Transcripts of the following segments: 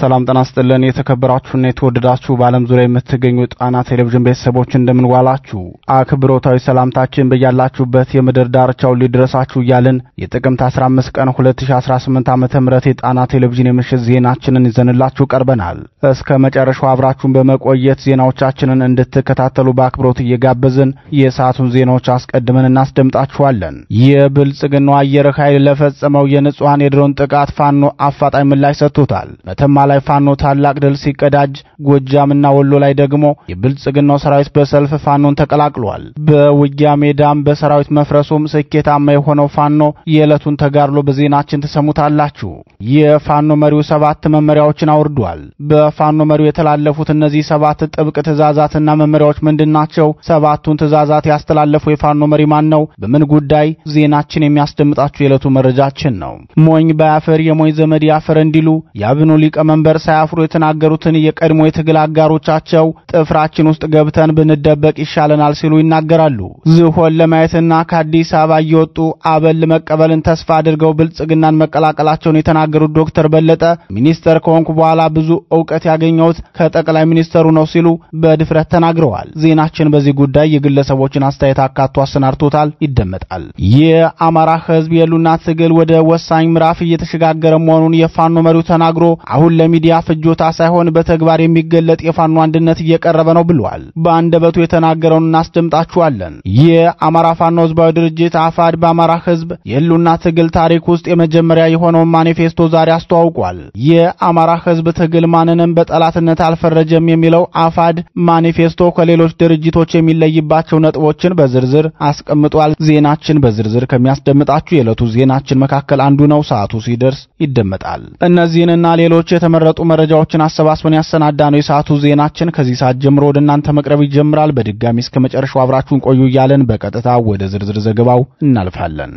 ሰላም ጤና ይስጥልን የተከበራችሁና የተወደዳችሁ በዓለም ዙሪያ የምትገኙ ጣና ቴሌቪዥን ቤተሰቦች እንደምን ዋላችሁ አክብሮታዊ ሰላምታችን በያላችሁበት የምድር ዳርቻው ሊድረሳችሁ እያልን የጥቅምት 15 ቀን 2018 ዓመተ ምህረት የጣና ቴሌቪዥን የምሽት ዜናችንን ይዘንላችሁ ቀርበናል እስከ መጨረሻው አብራችሁን በመቆየት ዜናዎቻችንን እንድትከታተሉ በአክብሮት እየጋበዝን የሰዓቱን ዜናዎች አስቀድመን እናስደምጣችኋለን የብልጽግናው አየር ኃይል ለፈጸመው የንጹሃን የድሮን ጥቃት ፋኖ አፋጣኝ ምላሽ ሰጥቷል መተማ ላይ ፋኖ ታላቅ ድል ሲቀዳጅ ጎጃምና ወሎ ላይ ደግሞ የብልጽግናው ሰራዊት በሰልፍ ፋኖን ተቀላቅሏል በውጊያ ሜዳም በሰራዊት መፍረሱም ስኬታማ የሆነው ፋኖ የዕለቱን ተጋድሎ በዜናችን ተሰሙታላችሁ የፋኖ መሪው 7 መመሪያዎችን አውርዷል በፋኖ መሪው የተላለፉት እነዚህ 7 ጥብቅ ትዕዛዛትና መመሪያዎች ምንድናቸው 7ቱን ትዕዛዛት ያስተላለፈው የፋኖ መሪ ማን ነው በምን ጉዳይ ዜናችን የሚያስደምጣችሁ የዕለቱ መረጃችን ነው ሞኝ ባያፈር የሞኝ ዘመድ ያፈር እንዲሉ ያብኑ ሊቀመንበር ሳያፍሩ የተናገሩትን የቀድሞ የትግል አጋሮቻቸው ጥፍራችን ውስጥ ገብተን ብንደበቅ ይሻለናል ሲሉ ይናገራሉ ዝሆን ለማየትና ከአዲስ አበባ እየወጡ አበል መቀበልን ተስፋ አድርገው ብልጽግናን መቀላቀላቸውን የተናገሩት ዶክተር በለጠ ሚኒስተር ከሆንኩ በኋላ ብዙ ዕውቀት ያገኘሁት ከጠቅላይ ሚኒስተሩ ነው ሲሉ በድፍረት ተናግረዋል ዜናችን በዚህ ጉዳይ የግለሰቦችን አስተያየት አካቶ አሰናድቶታል ይደመጣል የአማራ ህዝብ የሉና ትግል ወደ ወሳኝ ምዕራፍ እየተሸጋገረ መሆኑን የፋኖ መሪው ተናግሮ አሁን ለሚዲያ ፍጆታ ሳይሆን በተግባር የሚገለጥ የፋኖ አንድነት እየቀረበ ነው ብሏል በአንደበቱ የተናገረውን እናስደምጣችኋለን የአማራ ፋኖ ህዝባዊ ድርጅት አፋድ በአማራ ህዝብ የሉና ትግል ታሪክ ውስጥ የመጀመሪያ የሆነው ማኒፌስቶ ዛሬ አስተዋውቋል የአማራ ህዝብ ትግል ማንንም በጠላትነት አልፈረጀም የሚለው አፋድ ማኒፌስቶ ከሌሎች ድርጅቶች የሚለይባቸው ነጥቦችን በዝርዝር አስቀምጧል ዜናችን በዝርዝር ከሚያስደምጣችሁ የዕለቱ ዜናችን መካከል አንዱ ነው ሰዓቱ ሲደርስ ይደመጣል እነዚህንና ሌሎች የተመረጡ መረጃዎችን አሰባስበን ያሰናዳነው የሰዓቱ ዜናችን ከዚህ ሰዓት ጀምሮ ወደ እናንተ መቅረብ ይጀምራል በድጋሚ እስከ መጨረሻው አብራችሁን ቆዩ እያለን በቀጥታ ወደ ዝርዝር ዘገባው እናልፋለን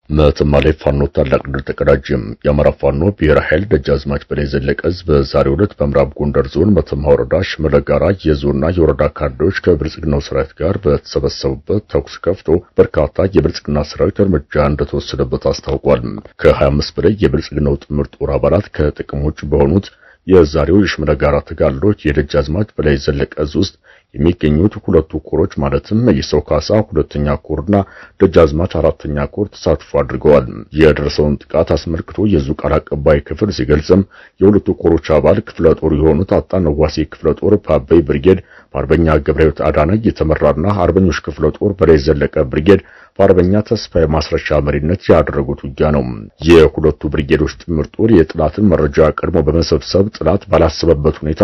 መተማ ላይ ፋኖ ታላቅ ድል ተቀዳጀም የአማራ ፋኖ ብሔራዊ ኃይል ደጃዝማች በላይ ዘለቀ በዛሬው ዕለት በምዕራብ ጎንደር ዞን መተማ ወረዳ ሽመለጋራ የዞንና የወረዳ ካድሬዎች ከብልጽግናው ሰራዊት ጋር በተሰበሰቡበት ተኩስ ከፍቶ በርካታ የብልጽግና ሰራዊት እርምጃ እንደተወሰደበት አስታውቋል ከ25 በላይ የብልጽግናው ጥምር ጦር አባላት ከጥቅም ውጭ በሆኑት የዛሬው የሽመለጋራ ተጋድሎች የደጃዝማች በላይ ዘለቀ ውስጥ የሚገኙት ሁለቱ ኮሮች ማለትም የሰው ካሳ ሁለተኛ ኮርና ደጃዝማች አራተኛ ኮር ተሳትፎ አድርገዋል የደረሰውን ጥቃት አስመልክቶ የዙ ቃል አቀባይ ክፍል ሲገልጽም የሁለቱ ኮሮች አባል ክፍለ ጦር የሆኑት አጣነዋሴ ክፍለ ጦር ፓበይ ብርጌድ በአርበኛ ገብረሕይወት አዳነ የተመራና አርበኞች ክፍለ ጦር በላይ ዘለቀ ብርጌድ በአርበኛ ተስፋዬ ማስረሻ መሪነት ያደረጉት ውጊያ ነው የሁለቱ ብርጌዶች ጥምር ጦር የጥላትን መረጃ ቀድሞ በመሰብሰብ ጥላት ባላሰበበት ሁኔታ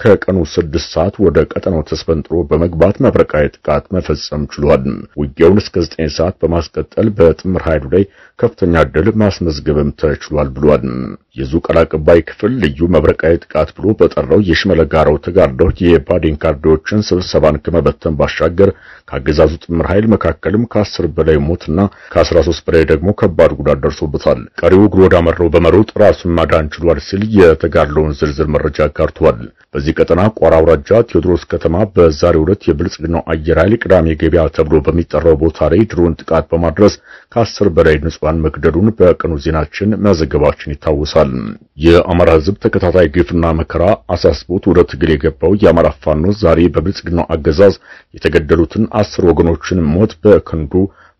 ከቀኑ 6 ሰዓት ወደ ቀጠናው ተስፈንጥሮ በመግባት መብረቃዊ ጥቃት መፈጸም ችሏል ውጊያውን እስከ 9 ሰዓት በማስቀጠል በጥምር ኃይሉ ላይ ከፍተኛ ድል ማስመዝገብም ተችሏል ብሏል የዙ ቃል አቀባይ ክፍል ልዩ መብረቃዊ ጥቃት ብሎ በጠራው የሽመለጋራው ተጋድሎ የባዴን ካርዶችን ስብሰባን ከመበተን ባሻገር ከአገዛዙ ጥምር ኃይል መካከልም ከ10 በላይ ሞትና ከ13 በላይ ደግሞ ከባድ ጉዳት ደርሶበታል ቀሪው እግሩ ወዳመረው በመሮጥ ራሱን ማዳን ችሏል ሲል የተጋድሎውን ዝርዝር መረጃ አጋርቷል በዚህ ቀጠና ቋራ አውራጃ ቴዎድሮስ ከተማ በዛሬው ዕለት የብልጽግናው አየር ኃይል ቅዳሜ ገበያ ተብሎ በሚጠራው ቦታ ላይ ድሮን ጥቃት በማድረስ ከ10 በላይ ንጹሃን መግደሉን በቀኑ ዜናችን መዘገባችን ይታወሳል የአማራ ህዝብ ተከታታይ ግፍና መከራ አሳስቦት ወደ ትግል የገባው የአማራ ፋኖ ዛሬ በብልጽግናው አገዛዝ የተገደሉትን 10 ወገኖችን ሞት በከንዱ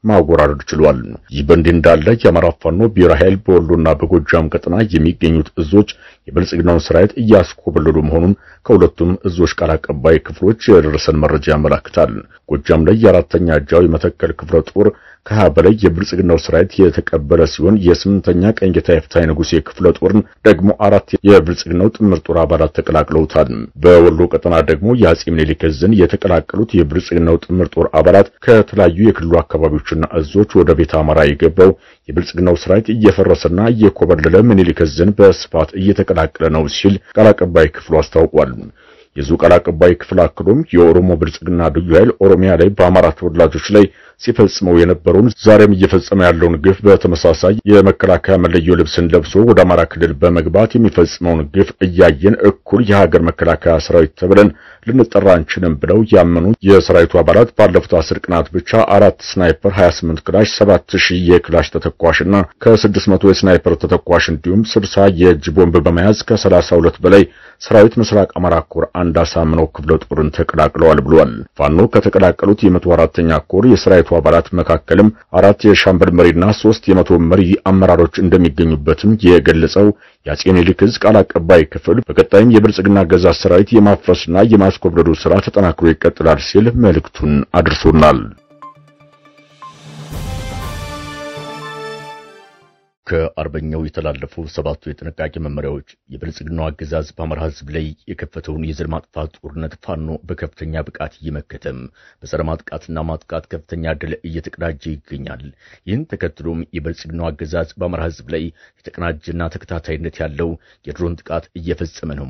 ማወራረድ ችሏል ይህ በእንዲህ እንዳለ የአማራ ፋኖ ብሔራዊ ኃይል በወሎና በጎጃም ቀጠና የሚገኙት እዞች የብልጽግናው ሰራዊት እያስኮበለሉ መሆኑን ከሁለቱም እዞች ቃል አቀባይ ክፍሎች የደረሰን መረጃ ያመለክታል ጎጃም ላይ የአራተኛ ጃዊ መተከል ክፍለ ጦር ከ20 በላይ የብልጽግናው ሰራዊት የተቀበለ ሲሆን የ8ኛ ቀኝጌታ የፍታይ ንጉሴ ክፍለ ጦርን ደግሞ 4 የብልጽግናው ጥምር ጦር አባላት ተቀላቅለውታል በወሎ ቀጠና ደግሞ የአጼ ምኒልክ ዕዝን የተቀላቀሉት የብልጽግናው ጥምር ጦር አባላት ከተለያዩ የክልሉ አካባቢዎችና እዞች ወደ ቤተ አማራ የገባው የብልጽግናው ሰራዊት እየፈረሰና እየኮበለለ ምኒልክ ዕዝን በስፋት እየተቀላቀለ ነው ሲል ቃል አቀባይ ክፍሉ አስታውቋል የዙ ቃል አቀባይ ክፍል አክሎም የኦሮሞ ብልጽግና ልዩ ኃይል ኦሮሚያ ላይ በአማራ ተወላጆች ላይ ሲፈጽመው የነበረውን ዛሬም እየፈጸመ ያለውን ግፍ በተመሳሳይ የመከላከያ መለዮ ልብስን ለብሶ ወደ አማራ ክልል በመግባት የሚፈጽመውን ግፍ እያየን እኩል የሀገር መከላከያ ሰራዊት ተብለን ልንጠራ አንችልም ብለው ያመኑ የሰራዊቱ አባላት ባለፉት 10 ቀናት ብቻ 4 ስናይፐር 28 ክላሽ 7000 የክላሽ ተተኳሽና ከ600 የስናይፐር ተተኳሽ እንዲሁም 60 የእጅ ቦምብ በመያዝ ከ32 በላይ ሰራዊት ምስራቅ አማራ ኮር አንድ አሳምነው ክፍለ ጦርን ተቀላቅለዋል ብሏል። ፋኖ ከተቀላቀሉት የ104ኛ ኮር የሰራዊቱ አባላት መካከልም 4 የሻምበል መሪና 3 የመቶ መሪ አመራሮች እንደሚገኙበትም የገለጸው የአፄ ምኒልክ ዕዝ ቃል አቀባይ ክፍል በቀጣይም የብልጽግና አገዛዝ ሰራዊት የማፍረስና የማስኮብለሉ ስራ ተጠናክሮ ይቀጥላል ሲል መልእክቱን አድርሶናል። ከአርበኛው የተላለፉ 7 የጥንቃቄ መመሪያዎች የብልጽግናው አገዛዝ በአማራ ሕዝብ ላይ የከፈተውን የዘር ማጥፋት ጦርነት ፋኖ በከፍተኛ ብቃት እየመከተም በዘር ማጥቃትና ማጥቃት ከፍተኛ ድል እየተቀዳጀ ይገኛል። ይህን ተከትሎም የብልጽግናው አገዛዝ በአማራ ሕዝብ ላይ የተቀናጀና ተከታታይነት ያለው የድሮን ጥቃት እየፈጸመ ነው።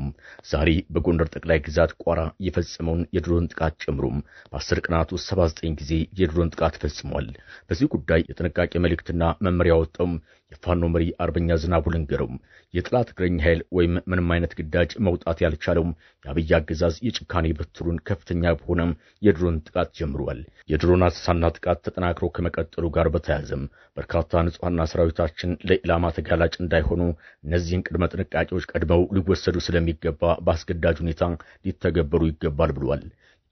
ዛሬ በጎንደር ጠቅላይ ግዛት ቋራ የፈጸመውን የድሮን ጥቃት ጨምሮም በ10 ቀናት ውስጥ 79 ጊዜ የድሮን ጥቃት ፈጽሟል። በዚህ ጉዳይ የጥንቃቄ መልእክትና መመሪያ ወጣው የፋኖ መሪ አርበኛ ዝናቡ ልንገረው የጥላት እግረኛ ኃይል ወይም ምንም አይነት ግዳጅ መውጣት ያልቻለው የአብይ አገዛዝ የጭካኔ በትሩን ከፍተኛ በሆነም የድሮን ጥቃት ጀምሯል። የድሮን አሰሳና ጥቃት ተጠናክሮ ከመቀጠሉ ጋር በተያያዘም በርካታ ንጹሃን ሰራዊታችን ለኢላማ ተጋላጭ እንዳይሆኑ እነዚህን ቅድመ ጥንቃቄዎች ቀድመው ሊወሰዱ ስለሚገባ በአስገዳጅ ሁኔታ ሊተገበሩ ይገባል ብሏል።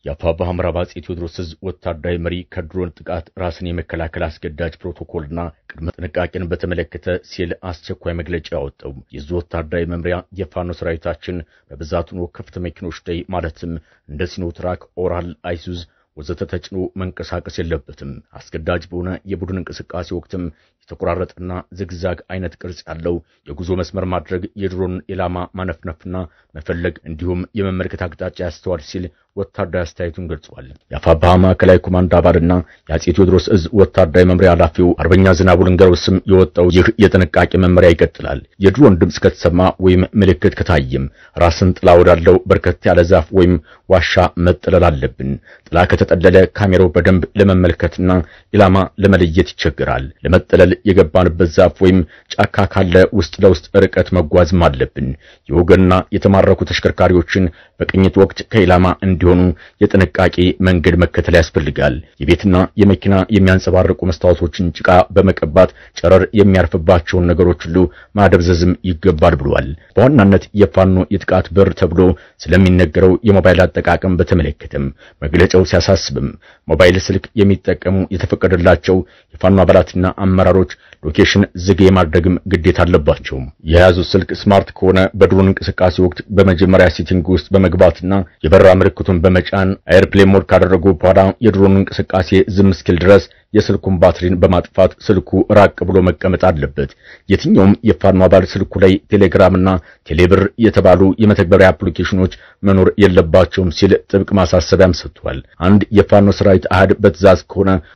የአፋብኃ ምዕራብ አፄ ቴዎድሮስ ዕዝ ወታደራዊ መሪ ከድሮን ጥቃት ራስን የመከላከል አስገዳጅ ፕሮቶኮልና ቅድመ ጥንቃቄን በተመለከተ ሲል አስቸኳይ መግለጫ ያወጣው የዕዙ ወታደራዊ መምሪያ የፋኖ ሰራዊታችን በብዛት ሆኖ ክፍት መኪኖች ላይ ማለትም እንደ ሲኖትራክ፣ ኦራል፣ አይሱዝ ወዘተ ተጭኖ መንቀሳቀስ የለበትም። አስገዳጅ በሆነ የቡድን እንቅስቃሴ ወቅትም የተቆራረጠና ዝግዛግ አይነት ቅርጽ ያለው የጉዞ መስመር ማድረግ፣ የድሮን ኢላማ ማነፍነፍና መፈለግ እንዲሁም የመመልከት አቅጣጫ ያስተዋል ሲል ወታደራዊ አስተያየቱን ገልጿል። የአፋብኃ ማዕከላዊ ኮማንድ አባልና የአፄ ቴዎድሮስ ዕዝ ወታደራዊ መምሪያ ኃላፊው አርበኛ ዝናቡ ልንገረው ስም የወጣው ይህ የጥንቃቄ መመሪያ ይቀጥላል። የድሮን ድምጽ ከተሰማ ወይም ምልክት ከታየም ራስን ጥላ ወዳለው በርከት ያለ ዛፍ ወይም ዋሻ መጠለል አለብን። ጥላ ከተጠለለ ካሜራው በደንብ ለመመልከትና ኢላማ ለመለየት ይቸግራል። ለመጠለል የገባንበት ዛፍ ወይም ጫካ ካለ ውስጥ ለውስጥ ርቀት መጓዝም አለብን። የወገንና የተማረኩ ተሽከርካሪዎችን በቅኝት ወቅት ከኢላማ እንዲሆኑ የጥንቃቄ መንገድ መከተል ያስፈልጋል። የቤትና የመኪና የሚያንጸባርቁ መስታወቶችን ጭቃ በመቀባት ጨረር የሚያርፍባቸውን ነገሮች ሁሉ ማደብዘዝም ይገባል ብሏል። በዋናነት የፋኖ የጥቃት በር ተብሎ ስለሚነገረው የሞባይል አጠቃቀም በተመለከተም መግለጫው ሲያሳስብም ሞባይል ስልክ የሚጠቀሙ የተፈቀደላቸው የፋኖ አባላትና አመራሮች ሎኬሽን ዝግ የማድረግም ግዴታ አለባቸው። የያዙት ስልክ ስማርት ከሆነ በድሮን እንቅስቃሴ ወቅት በመጀመሪያ ሴቲንግ ውስጥ በመግባትና የበራ ምልክቱን በመጫን ኤርፕሌን ሞድ ካደረጉ በኋላ የድሮን እንቅስቃሴ ዝም እስኪል ድረስ የስልኩን ባትሪን በማጥፋት ስልኩ ራቅ ብሎ መቀመጥ አለበት። የትኛውም የፋኖ አባል ስልኩ ላይ ቴሌግራምና ቴሌብር የተባሉ የመተግበሪያ አፕሊኬሽኖች መኖር የለባቸውም ሲል ጥብቅ ማሳሰቢያም ሰጥቷል። አንድ የፋኖ ሰራዊት አሃድ በትዕዛዝ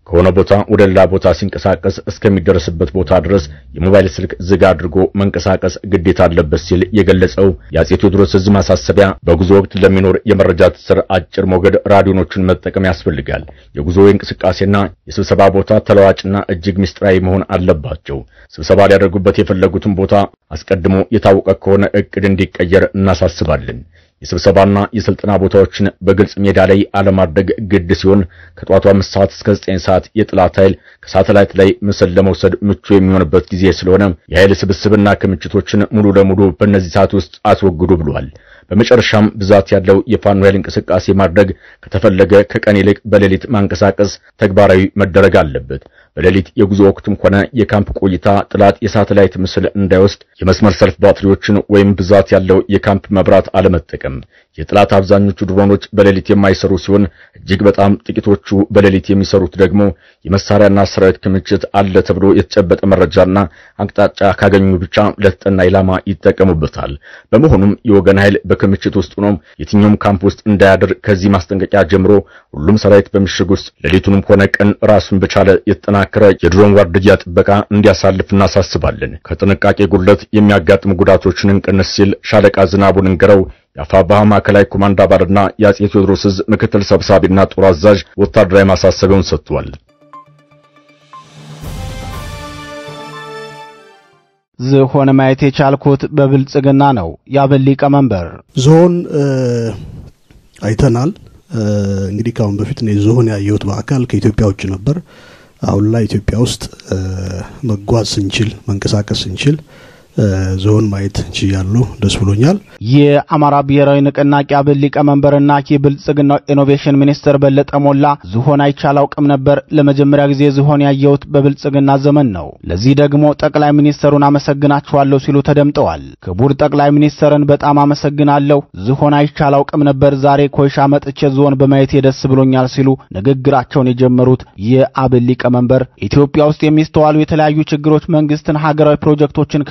ከሆነ ቦታ ወደ ሌላ ቦታ ሲንቀሳቀስ እስከሚደርስበት ቦታ ድረስ የሞባይል ስልክ ዝግ አድርጎ መንቀሳቀስ ግዴታ አለበት ሲል የገለጸው የአፄ ቴዎድሮስ ዕዝ ማሳሰቢያ በጉዞ ወቅት ለሚኖር የመረጃ ትስስር አጭር ሞገድ ራዲዮኖችን መጠቀም ያስፈልጋል። የጉዞ እንቅስቃሴና የስብሰባ ቦታ ተለዋጭና እጅግ ምስጢራዊ መሆን አለባቸው። ስብሰባ ሊያደርጉበት የፈለጉትን ቦታ አስቀድሞ የታወቀ ከሆነ እቅድ እንዲቀየር እናሳስባለን። የስብሰባና የስልጠና ቦታዎችን በግልጽ ሜዳ ላይ አለማድረግ ግድ ሲሆን ከጧቱ 5 ሰዓት እስከ 9 ሰዓት የጥላት ኃይል ከሳተላይት ላይ ምስል ለመውሰድ ምቹ የሚሆንበት ጊዜ ስለሆነ የኃይል ስብስብና ክምችቶችን ሙሉ ለሙሉ በእነዚህ ሰዓት ውስጥ አስወግዱ ብሏል። በመጨረሻም ብዛት ያለው የፋኖ ኃይል እንቅስቃሴ ማድረግ ከተፈለገ ከቀን ይልቅ በሌሊት ማንቀሳቀስ ተግባራዊ መደረግ አለበት። በሌሊት የጉዞ ወቅትም ሆነ የካምፕ ቆይታ ጥላት የሳተላይት ምስል እንዳይወስድ የመስመር ሰልፍ ባትሪዎችን ወይም ብዛት ያለው የካምፕ መብራት አለመጠቀም። የጥላት አብዛኞቹ ድሮኖች በሌሊት የማይሰሩ ሲሆን እጅግ በጣም ጥቂቶቹ በሌሊት የሚሰሩት ደግሞ የመሳሪያና ሰራዊት ክምችት አለ ተብሎ የተጨበጠ መረጃና አቅጣጫ ካገኙ ብቻ ለተጠና ኢላማ ይጠቀሙበታል። በመሆኑም የወገን ኃይል በክምችት ውስጥ ሆኖ የትኛውም ካምፕ ውስጥ እንዳያድር ከዚህ ማስጠንቀቂያ ጀምሮ ሁሉም ሰራዊት በምሽግ ውስጥ ሌሊቱንም ሆነ ቀን ራሱን በቻለ የተጠናከረ የተጠናከረ የድሮን ዋርድያ ጥበቃ እንዲያሳልፍ እናሳስባለን። ከጥንቃቄ ጉድለት የሚያጋጥሙ ጉዳቶችን እንቀንስ ሲል ሻለቃ ዝናቡን እንገረው የአፋብኃ ማዕከላዊ ኮማንድ አባልና የአፄ ቴዎድሮስ ዕዝ ምክትል ሰብሳቢና ጦር አዛዥ ወታደራዊ ማሳሰቢያውን ሰጥቷል። ዝሆን ማየት የቻልኩት በብልጽግና ነው። የአብን ሊቀመንበር ዝሆን አይተናል። እንግዲህ ካሁን በፊት ነው ዝሆን ያየሁት በአካል ከኢትዮጵያ ውጭ ነበር። አሁን ላይ ኢትዮጵያ ውስጥ መጓዝ ስንችል መንቀሳቀስ ስንችል ዝሆን ማየት እንችላለን። ደስ ብሎኛል። የአማራ ብሔራዊ ንቅናቄ አብን ሊቀመንበርና የብልጽግና ኢኖቬሽን ሚኒስትር በለጠ ሞላ ዝሆን አይቻላውቅም ነበር፣ ለመጀመሪያ ጊዜ ዝሆን ያየሁት በብልጽግና ዘመን ነው፣ ለዚህ ደግሞ ጠቅላይ ሚኒስትሩን አመሰግናቸዋለሁ ሲሉ ተደምጠዋል። ክቡር ጠቅላይ ሚኒስትርን በጣም አመሰግናለሁ፣ ዝሆን አይቻላውቅም ነበር፣ ዛሬ ኮይሻ መጥቼ ዝሆን በማየት ደስ ብሎኛል ሲሉ ንግግራቸውን የጀመሩት የአብን ሊቀመንበር ኢትዮጵያ ውስጥ የሚስተዋሉ የተለያዩ ችግሮች መንግስትን ሀገራዊ ፕሮጀክቶችን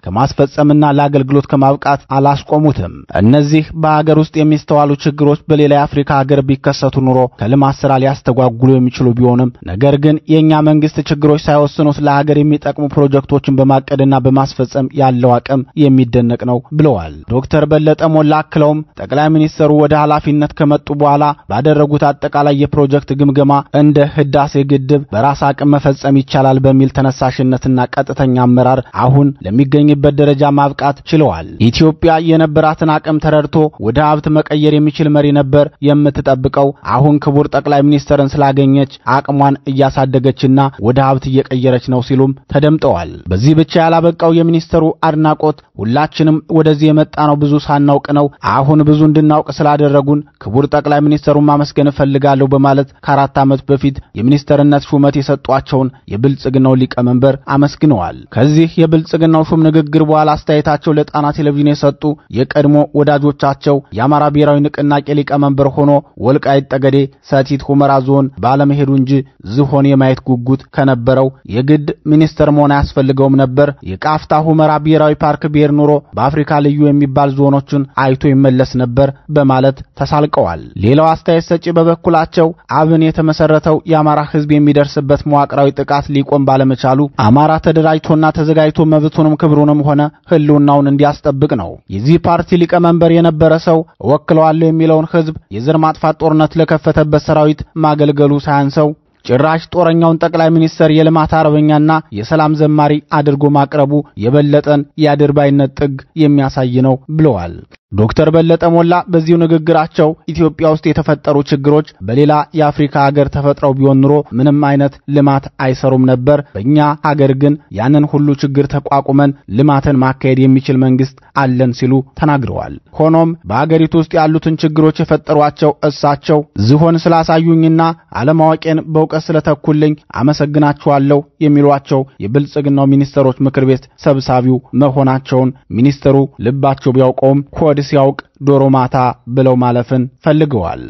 ከማስፈጸምና ለአገልግሎት ከማብቃት አላስቆሙትም። እነዚህ በአገር ውስጥ የሚስተዋሉ ችግሮች በሌላ የአፍሪካ ሀገር ቢከሰቱ ኑሮ ከልማት ስራ ሊያስተጓጉሉ የሚችሉ ቢሆንም ነገር ግን የኛ መንግስት ችግሮች ሳይወስኑት ለሀገር የሚጠቅሙ ፕሮጀክቶችን በማቀድና በማስፈጸም ያለው አቅም የሚደነቅ ነው ብለዋል። ዶክተር በለጠ ሞላ አክለውም ጠቅላይ ሚኒስትሩ ወደ ኃላፊነት ከመጡ በኋላ ባደረጉት አጠቃላይ የፕሮጀክት ግምገማ እንደ ህዳሴ ግድብ በራስ አቅም መፈጸም ይቻላል በሚል ተነሳሽነትና ቀጥተኛ አመራር አሁን ለሚገኝበት ደረጃ ማብቃት ችለዋል። ኢትዮጵያ የነበራትን አቅም ተረድቶ ወደ ሀብት መቀየር የሚችል መሪ ነበር የምትጠብቀው። አሁን ክቡር ጠቅላይ ሚኒስትርን ስላገኘች አቅሟን እያሳደገችና ወደ ሀብት እየቀየረች ነው ሲሉም ተደምጠዋል። በዚህ ብቻ ያላበቃው የሚኒስትሩ አድናቆት ሁላችንም ወደዚህ የመጣነው ብዙ ሳናውቅ ነው፣ አሁን ብዙ እንድናውቅ ስላደረጉን ክቡር ጠቅላይ ሚኒስትሩን ማመስገን እፈልጋለሁ በማለት ከ4 ዓመት በፊት የሚኒስትርነት ሹመት የሰጧቸውን የብልጽግናው ሊቀመንበር አመስግነዋል። ከዚህ የብልጽግናው ሹም ንግግር በኋላ አስተያየታቸው ለጣና ቴሌቪዥን የሰጡ የቀድሞ ወዳጆቻቸው የአማራ ብሔራዊ ንቅናቄ ሊቀመንበር ሆኖ ወልቃይት ጠገዴ ሰቲት ሁመራ ዞን ባለመሄዱ እንጂ ዝሆን የማየት ጉጉት ከነበረው የግድ ሚኒስትር መሆን አያስፈልገውም ነበር፣ የቃፍታ ሁመራ ብሔራዊ ፓርክ ብሔር ኑሮ በአፍሪካ ልዩ የሚባል ዞኖችን አይቶ ይመለስ ነበር በማለት ተሳልቀዋል። ሌላው አስተያየት ሰጪ በበኩላቸው አብን የተመሰረተው የአማራ ሕዝብ የሚደርስበት መዋቅራዊ ጥቃት ሊቆም ባለመቻሉ አማራ ተደራጅቶና ተዘጋጅቶ መብቱንም ክብሩንም ሆነ ህልውናውን እንዲያስጠብቅ ነው። የዚህ ፓርቲ ሊቀመንበር የነበረ ሰው ወክለዋለሁ የሚለውን ሕዝብ የዘር ማጥፋት ጦርነት ለከፈተበት ሰራዊት ማገልገሉ ሳያንሰው ጭራሽ ጦረኛውን ጠቅላይ ሚኒስትር የልማት አርበኛና የሰላም ዘማሪ አድርጎ ማቅረቡ የበለጠን የአድርባይነት ጥግ የሚያሳይ ነው ብለዋል። ዶክተር በለጠ ሞላ በዚሁ ንግግራቸው ኢትዮጵያ ውስጥ የተፈጠሩ ችግሮች በሌላ የአፍሪካ ሀገር ተፈጥረው ቢሆን ኑሮ ምንም አይነት ልማት አይሰሩም ነበር፣ በእኛ ሀገር ግን ያንን ሁሉ ችግር ተቋቁመን ልማትን ማካሄድ የሚችል መንግስት አለን ሲሉ ተናግረዋል። ሆኖም በአገሪቱ ውስጥ ያሉትን ችግሮች የፈጠሯቸው እሳቸው ዝሆን ስላሳዩኝና አለማወቄን በእውቀት ስለተኩልኝ አመሰግናቸዋለሁ የሚሏቸው የብልጽግናው ሚኒስትሮች ምክር ቤት ሰብሳቢው መሆናቸውን ሚኒስትሩ ልባቸው ቢያውቀውም ሲያውቅ ዶሮ ማታ ብለው ማለፍን ፈልገዋል።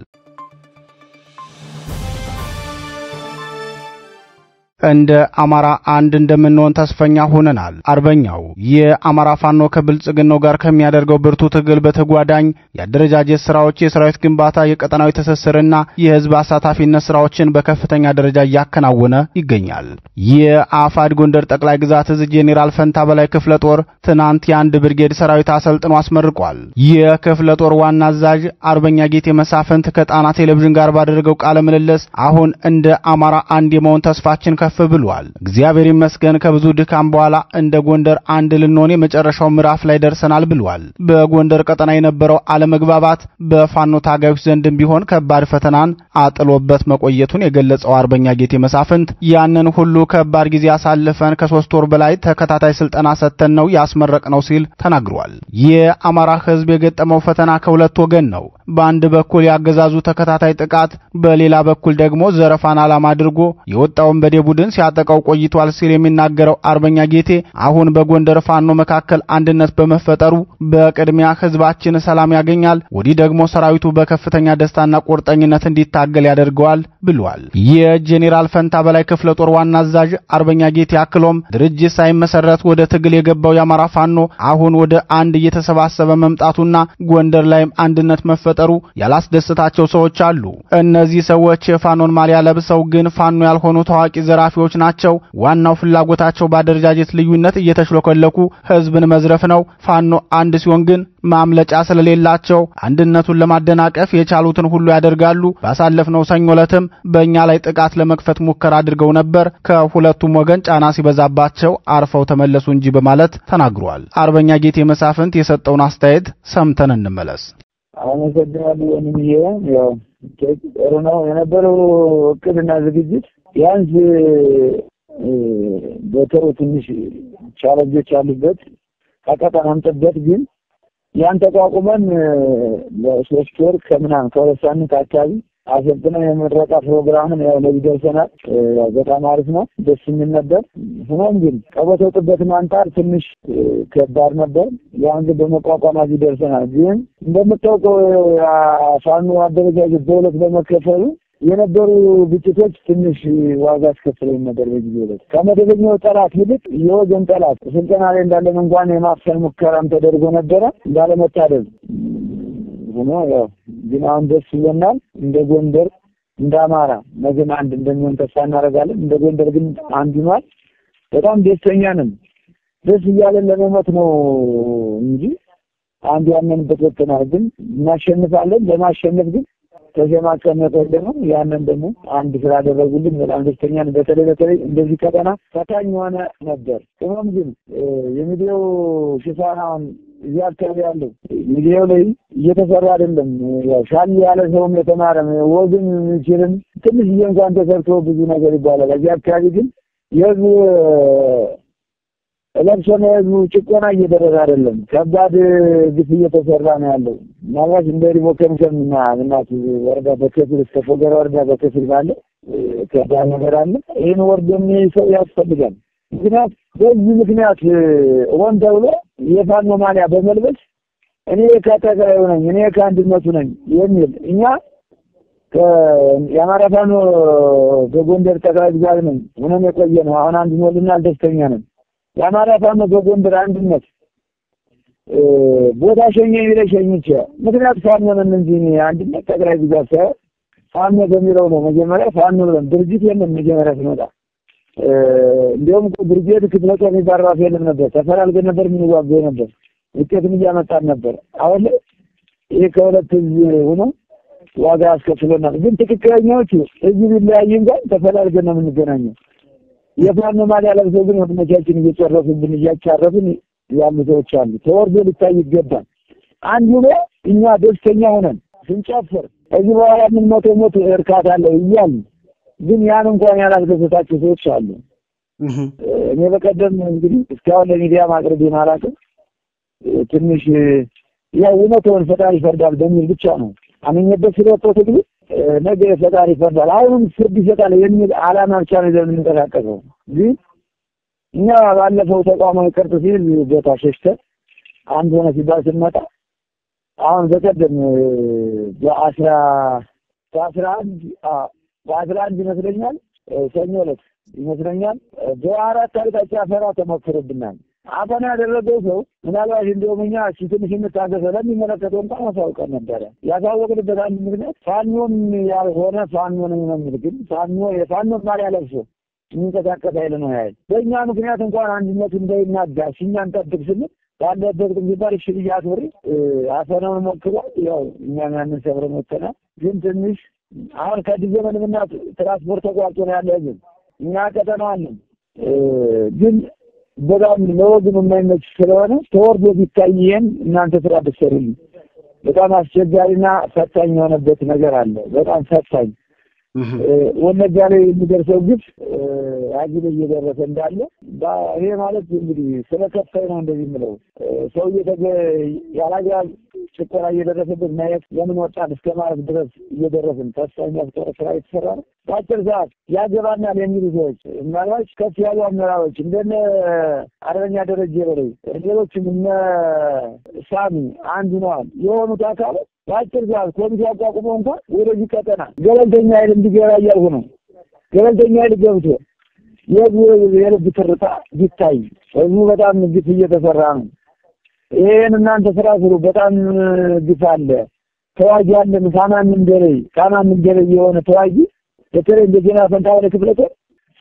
እንደ አማራ አንድ እንደምንሆን ተስፈኛ ሆነናል። አርበኛው የአማራ ፋኖ ከብልጽግናው ጋር ከሚያደርገው ብርቱ ትግል በተጓዳኝ የአደረጃጀት ስራዎች፣ የሰራዊት ግንባታ፣ የቀጠናዊ ትስስርና የህዝብ አሳታፊነት ስራዎችን በከፍተኛ ደረጃ እያከናወነ ይገኛል። የአፋድ ጎንደር ጠቅላይ ግዛት እዝ ጄኔራል ፈንታ በላይ ክፍለ ጦር ትናንት የአንድ ብርጌድ ሰራዊት አሰልጥኖ አስመርቋል። የክፍለ ጦር ዋና አዛዥ አርበኛ ጌቴ መሳፍንት ከጣና ቴሌቪዥን ጋር ባደረገው ቃለ ምልልስ አሁን እንደ አማራ አንድ የመሆን ተስፋችን ከፍ ብሏል። እግዚአብሔር ይመስገን ከብዙ ድካም በኋላ እንደ ጎንደር አንድ ልንሆን የመጨረሻው ምዕራፍ ላይ ደርሰናል ብሏል። በጎንደር ቀጠና የነበረው አለመግባባት በፋኖ ታጋዮች ዘንድም ቢሆን ከባድ ፈተናን አጥሎበት መቆየቱን የገለጸው አርበኛ ጌቴ መሳፍንት ያንን ሁሉ ከባድ ጊዜ አሳልፈን ከ3 ወር በላይ ተከታታይ ስልጠና ሰጥተን ነው ያስመረቅነው ሲል ተናግሯል። የአማራ ሕዝብ የገጠመው ፈተና ከሁለት ወገን ነው። በአንድ በኩል ያገዛዙ ተከታታይ ጥቃት፣ በሌላ በኩል ደግሞ ዘረፋን ዓላማ አድርጎ የወጣውን በደቡብ ሲያጠቃው ቆይቷል ሲል የሚናገረው አርበኛ ጌቴ አሁን በጎንደር ፋኖ መካከል አንድነት በመፈጠሩ በቅድሚያ ህዝባችን ሰላም ያገኛል፣ ወዲህ ደግሞ ሰራዊቱ በከፍተኛ ደስታና ቁርጠኝነት እንዲታገል ያደርገዋል ብሏል። የጄኔራል ፈንታ በላይ ክፍለ ጦር ዋና አዛዥ አርበኛ ጌቴ አክሎም ድርጅት ሳይመሰረት ወደ ትግል የገባው የአማራ ፋኖ አሁን ወደ አንድ እየተሰባሰበ መምጣቱና ጎንደር ላይም አንድነት መፈጠሩ መፈጠሩ ያላስደሰታቸው ሰዎች አሉ። እነዚህ ሰዎች የፋኖን ማሊያ ለብሰው ግን ፋኖ ያልሆኑ ታዋቂ ዘራፊዎች ናቸው። ዋናው ፍላጎታቸው በአደረጃጀት ልዩነት እየተሽለኮለኩ ህዝብን መዝረፍ ነው። ፋኖ አንድ ሲሆን ግን ማምለጫ ስለሌላቸው አንድነቱን ለማደናቀፍ የቻሉትን ሁሉ ያደርጋሉ። ባሳለፍነው ሰኞ ዕለትም በእኛ ላይ ጥቃት ለመክፈት ሙከራ አድርገው ነበር። ከሁለቱም ወገን ጫና ሲበዛባቸው አርፈው ተመለሱ እንጂ በማለት ተናግሯል። አርበኛ ጌቴ መሳፍንት የሰጠውን አስተያየት ሰምተን እንመለስ። አመሰግናለሁ። ያው ነው የነበረው እቅድና ዝግጅት ያንስ በተሮ ትንሽ ቻሌንጆች አሉበት አቀጣናም ተበት ግን ያን ተቋቁመን ለሶስት ወር ከምናምን ከሁለት ሳምንት አካባቢ አሰልጥነን የምረቃ ፕሮግራምን ያው ለይደርሰናል። በጣም አሪፍ ነው፣ ደስ የሚል ነበር። ሆኖም ግን ከቦታው አንጻር ትንሽ ከባድ ነበር። ያን ግን በመቋቋም ይደርሰናል። ግን እንደምታውቀው ፋኖ አደረጃጀት በሁለት በመከፈሉ የነበሩ ግጭቶች ትንሽ ዋጋ አስከፍለው ነበር። በጊዜው ላይ ከመደበኛው ጠላት ይልቅ የወገን ጠላት ስልጠና ላይ እንዳለን እንኳን የማፈን ሙከራም ተደርጎ ነበር። እንዳለመታደል ሆኖ ያው ግን አሁን ደስ ይለናል። እንደ ጎንደር እንደ አማራ ነገም አንድ እንደሚሆን ተስፋ እናደርጋለን። እንደ ጎንደር ግን አንድ ነው። በጣም ደስተኛ ነን። ደስ እያለን ለመሞት ነው እንጂ አንድ ያመንበት ወጥተናል። ግን እናሸንፋለን። ለማሸነፍ ግን ተጀማከነ ተደረገ። ያንን ደግሞ አንድ ስላደረጉልን በጣም ደስተኛ ነን። በተለይ እንደዚህ ቀጠና ፈታኝ ሆነ ነበር። ሆኖም ግን የሚዲያው ሽፋናውን ያልከው ያለው ሚዲያው ላይ እየተሰራ አይደለም። ያው ሻል ያለ ሰውም የተማረ ወግን ይችላል ትንሽ እንኳን ተሰርቶ ብዙ ነገር ይባላል። እዚህ አካባቢ ግን የህዝቡ ለምሳሌ ጭቆና እየደረሰ አይደለም። ከባድ ግፍ እየተሰራ ነው ያለው። ማለት እንደ ሪቮከንሽንና እናት ወረዳ በከፊል ተፈገረ ወረዳ በከፊል ባለ ከባድ ነገር አለ። ይሄን ወርደም ሰው ያስፈልጋል። ምክንያት በዚህ ምክንያት ወንድ ተብሎ የፋኖ ማሊያ በመልበስ እኔ ከተገራዩ ነኝ እኔ ከአንድነቱ ነኝ የሚል እኛ የአማራ ፋኖ በጎንደር ጠቅላይ ግዛት ነን ሆነን የቆየ ነው። አሁን አንድ ሞልናል፣ ደስተኛ ነን። የአማራ ፋኖ በጎንደር አንድነት ቦታ ሸኘኝ ይለሸኝች ምክንያት ፋኖ ነን እንጂ አንድነት ጠቅላይ ግዛት ፋኖ በሚለው ነው። መጀመሪያ ፋኖ ብለን ድርጅት የለም። መጀመሪያ ሲመጣ እንደውም ድርጅት ክፍለጦ የሚባራፍ የለም ነበር። ተፈራልገን ነበር፣ የምንዋጋው ነበር፣ ውጤትም እያመጣን ነበር። አሁን ይሄ ከሁለት ሆኖ ዋጋ አስከፍሎናል። ግን ትክክለኛዎቹ እዚህ ቢለያይ እንኳን ተፈላልገን ነው የምንገናኘው። የፋኖ ማሊያ ለብሰው ግን ወንድሞቻችን እየጨረሱብን እያቻረፉን ያሉ ሰዎች አሉ። ተወርዶ ሊታይ ይገባል። አንዱ ነው እኛ ደስተኛ ሆነን ስንጨፍር እዚህ በኋላ ምን ሞት እርካታ አለው እያሉ ግን ያን እንኳን ያላስደሰታቸው ሰዎች አሉ። እኔ በቀደም እንግዲህ እስካሁን ለሚዲያ ማቅረብ የማላውቀው ትንሽ ያው እውነቱን ፈጣሪ ይፈርዳል በሚል ብቻ ነው አመኘበት ስለወጣው ግን ነገ ፈጣሪ ይፈርዳል አሁንም ፍርድ ይሰጣል የሚል ዓላማ ብቻ ነው የምንጠራቀቀው። ግን እኛ ባለፈው ተቋማዊ ቅርጽ ሲል ቦታ ሸሽተን አንድ ሆነ ሲባል ስንመጣ አሁን በቀደም በ11 ይመስለኛል ሰኞ ዕለት ይመስለኛል በአራት አቅጣጫ ፈራ ተሞክሮብናል። አፈና ያደረገው ሰው ምናልባት እንደውም እኛ ትንሽ እንታገሰ ለሚመለከተው እንኳን ማሳወቅ ነበር። ያሳወቅንበት አንድ ምክንያት ፋኖን ያልሆነ ፋኖን ነው የሚል ግን ፋኖ የፋኖ ማሊያ ለብሶ የሚንቀሳቀስ ኃይል ነው ያለው። በእኛ ምክንያት እንኳን አንድነቱ እንዳይናጋ ሲኛን ጠብቅ ስንል ባለበት ግንባር ሽልያ አክብሪ አፈናውን ሞክሯል። ያው እኛም ያንን ሰብረን ወጥተናል። ግን ትንሽ አሁን ከዚህ ዘመንና ትራንስፖርት ተቋርጦ ነው ያለው። እኛ ከተማለን ግን በጣም ለወግን የማይመች ስለሆነ ተወርዶ ቢታየን እናንተ ስራ በሰሩልኝ በጣም አስቸጋሪና ፈታኝ የሆነበት ነገር አለ። በጣም ፈታኝ ወለጋ ላይ የሚደርሰው ግፍ አጅብ እየደረሰ እንዳለ ይሄ ማለት እንግዲህ ስለከፋይ ነው እንደዚህ የምለው። ሰው ያላጋ ጭቆና እየደረሰበት ማየት ለምን ወጣት እስከማለት ድረስ እየደረስን ተስፋ የሚያስቆርጥ ስራ የተሰራ ነው። በአጭር ሰዓት ያገባናል የሚሉ ሰዎች ምናልባት ከፍ ያሉ አመራሮች እንደነ አርበኛ ደረጀ በላይ ሌሎችም እነ ሳሚ አንዱ ነዋል የሆኑት አካላት በአጭር ሰዓት ኮሚቴ አቋቁሞ እንኳን ወደዚህ ቀጠና ገለልተኛ ኃይል እንዲገባ እያልኩ ነው። ገለልተኛ ኃይል ገብቶ የልብ ትርታ ቢታይ ህዝቡ በጣም ግፍ እየተሰራ ነው። ይሄን እናንተ ስራ ስሩ። በጣም ግፍ አለ። ተዋጊ ያለ ሳማንም ገሬ የሆነ ተዋጊ በተለይ እንደገና ፈንታው ለክፍለተ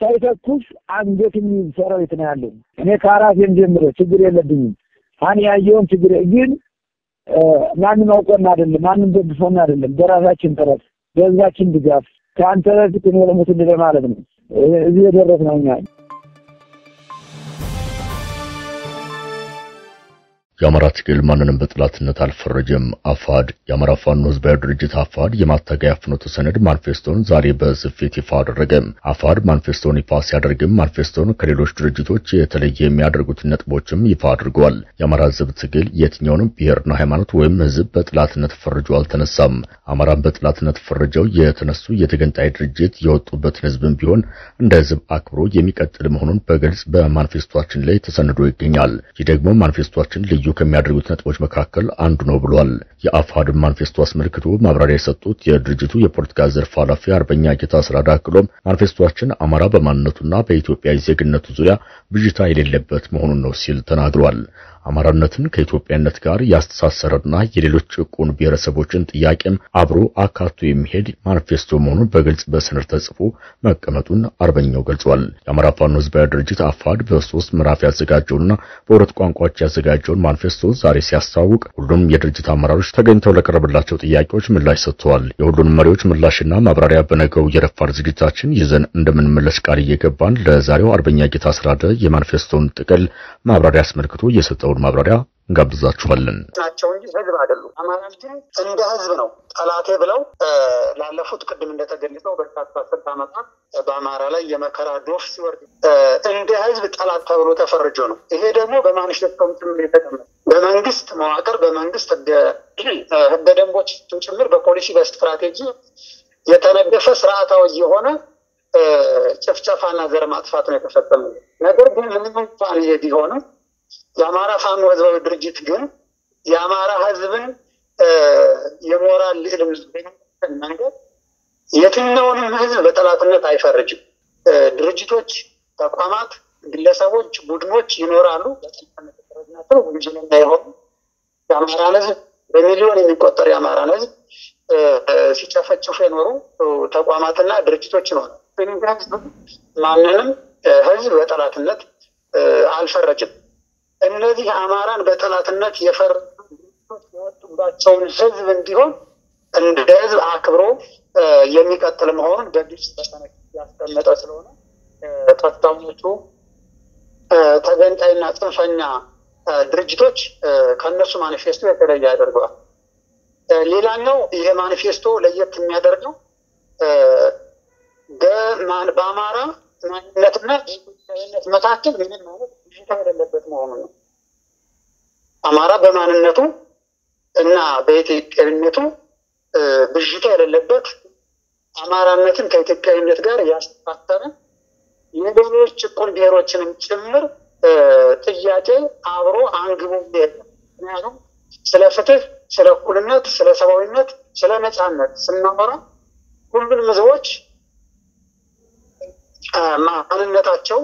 ሳይተኩስ አንገት ሰራዊት ነው ያለው። እኔ ከአራሴም ጀምሮ ችግር የለብኝም። አን ያየውን ችግር ግን ማንም አውቆና አይደለም ማንም ደግፎና አይደለም በራሳችን ጥረት በዛችን ድጋፍ ካንተ በፊት ነው ለሞት ማለት ነው እዚህ የደረስነው እኛ። የአማራ ትግል ማንንም በጥላትነት አልፈረጀም። አፋድ የአማራ ፋኖ ህዝባዊ ድርጅት አፋድ የማታገያ ፍኖተ ሰነድ ማኒፌስቶን ዛሬ በስፌት ይፋ አደረገ። አፋድ ማኒፌስቶን ይፋ ሲያደርግም ማኒፌስቶን ከሌሎች ድርጅቶች የተለየ የሚያደርጉትን ነጥቦችም ይፋ አድርጓል። የአማራ ህዝብ ትግል የትኛውንም ብሔርና ሃይማኖት ወይም ህዝብ በጥላትነት ፈርጆ አልተነሳም። አማራን በጥላትነት ፈርጀው የተነሱ የተገንጣይ ድርጅት የወጡበትን ህዝብም ቢሆን እንደ ህዝብ አክብሮ የሚቀጥል መሆኑን በግልጽ በማኒፌስቶችን ላይ ተሰንዶ ይገኛል። ይህ ደግሞ ማኒፌስቶችን ልዩ ከሚያደርጉት ነጥቦች መካከል አንዱ ነው ብሏል። የአፋድ ማኒፌስቶ አስመልክቶ ማብራሪያ የሰጡት የድርጅቱ የፖለቲካ ዘርፍ ኃላፊ አርበኛ ጌታ ስራዳ አክሎም ማኒፌስቶችን አማራ በማንነቱና በኢትዮጵያዊ ዜግነቱ ዙሪያ ብዥታ የሌለበት መሆኑን ነው ሲል ተናግሯል። አማራነትን ከኢትዮጵያነት ጋር ያስተሳሰረና የሌሎች ጭቁን ብሔረሰቦችን ጥያቄም አብሮ አካቶ የሚሄድ ማኒፌስቶ መሆኑን በግልጽ በሰነድ ተጽፎ መቀመጡን አርበኛው ገልጿል። የአማራ ፋኖ ህዝባዊ ድርጅት አፋድ በ3 ምዕራፍ ያዘጋጀውና በ2 ቋንቋዎች ያዘጋጀውን ማኒፌስቶ ዛሬ ሲያስተዋውቅ ሁሉም የድርጅት አመራሮች ተገኝተው ለቀረበላቸው ጥያቄዎች ምላሽ ሰጥተዋል። የሁሉንም መሪዎች ምላሽና ማብራሪያ በነገው የረፋድ ዝግጅታችን ይዘን እንደምንመለስ ቃል እየገባን ለዛሬው አርበኛ ጌታ ስራዳ የማኒፌስቶን ጥቅል ማብራሪያ አስመልክቶ የሰጠው ማብራሪያ እንጋብዛችኋለን። ናቸው እንጂ ህዝብ አይደሉም። አማራን ግን እንደ ህዝብ ነው ጠላቴ ብለው ላለፉት ቅድም እንደተገለጸው በርካታ ዓመታት በአማራ ላይ የመከራ ዶፍ ሲወርድ እንደ ህዝብ ጠላት ተብሎ ተፈርጆ ነው። ይሄ ደግሞ በማኒፌስቶም ጭምር የተቀመጠ በመንግስት መዋቅር በመንግስት ህገ ደንቦች ጭምር በፖሊሲ በስትራቴጂ የተነደፈ ስርዓታዊ የሆነ ጭፍጨፋና ዘር ማጥፋት ነው የተፈጸመው። ነገር ግን ምንም እንኳን ይሄ ቢሆንም የአማራ ፋኖ ህዝባዊ ድርጅት ግን የአማራ ህዝብን የሞራል ልዕልና መንገድ የትኛውንም ህዝብ በጠላትነት አይፈርጅም። ድርጅቶች፣ ተቋማት፣ ግለሰቦች፣ ቡድኖች ይኖራሉ። በጥላትነት ወንጀለኛ የሆኑ የአማራ ህዝብ በሚሊዮን የሚቆጠር የአማራ ህዝብ ሲጨፈጭፉ የኖሩ ተቋማትና ድርጅቶች ይኖራሉ። ማንንም ህዝብ በጠላትነት አልፈረጅም። እነዚህ አማራን በጠላትነት የወጡባቸውን ህዝብ እንዲሆን እንደ ህዝብ አክብሮ የሚቀጥል መሆኑን በግልጽ ያስቀመጠ ስለሆነ ተቃዋሚዎቹ ተገንጣይና ጽንፈኛ ድርጅቶች ከነሱ ማኒፌስቶ የተለየ ያደርገዋል። ሌላኛው ይሄ ማኒፌስቶ ለየት የሚያደርገው በአማራ ማንነትና በኢትዮጵያዊነት መካከል ምንም ማለት ብዥታ የሌለበት መሆኑ ነው። አማራ በማንነቱ እና በኢትዮጵያዊነቱ ብዥታ የሌለበት አማራነትን ከኢትዮጵያዊነት ጋር ያስተሳሰረ የሌሎች ጭቁን ብሔሮችንም ጭምር ጥያቄ አብሮ አንግቦ ይሄዳል። ምክንያቱም ስለ ፍትህ፣ ስለ እኩልነት፣ ስለ ሰብአዊነት፣ ስለ ነፃነት ስናወራ ሁሉንም ህዝቦች ማንነታቸው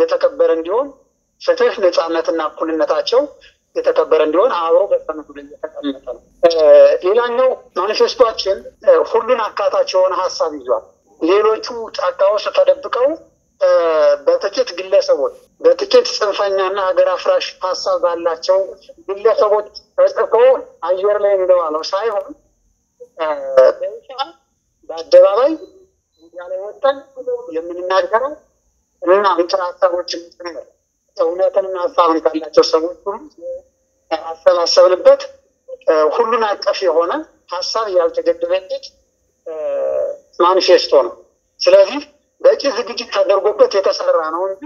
የተከበረ እንዲሆን ፍትህ፣ ነፃነትና እኩልነታቸው የተከበረ እንዲሆን አብሮ በሰነዱ ላይ የተቀመጠ ነው። ሌላኛው ማኒፌስቶችን ሁሉን አካታች የሆነ ሀሳብ ይዟል። ሌሎቹ ጫካ ውስጥ ተደብቀው በጥቂት ግለሰቦች በጥቂት ጽንፈኛና ሀገር አፍራሽ ሀሳብ ባላቸው ግለሰቦች ተጽፈው አየር ላይ እንደዋለው ሳይሆን በአደባባይ ላይ ወጣን የምንናገረው እና ምክር ሀሳቦችን ጭምር እውነትንና ሀሳብን ካላቸው ሰዎች ሁሉ አሰባሰብንበት ሁሉን አቀፍ የሆነ ሀሳብ ያልተገደበበት ማኒፌስቶ ነው። ስለዚህ በቂ ዝግጅት ተደርጎበት የተሰራ ነው እንጂ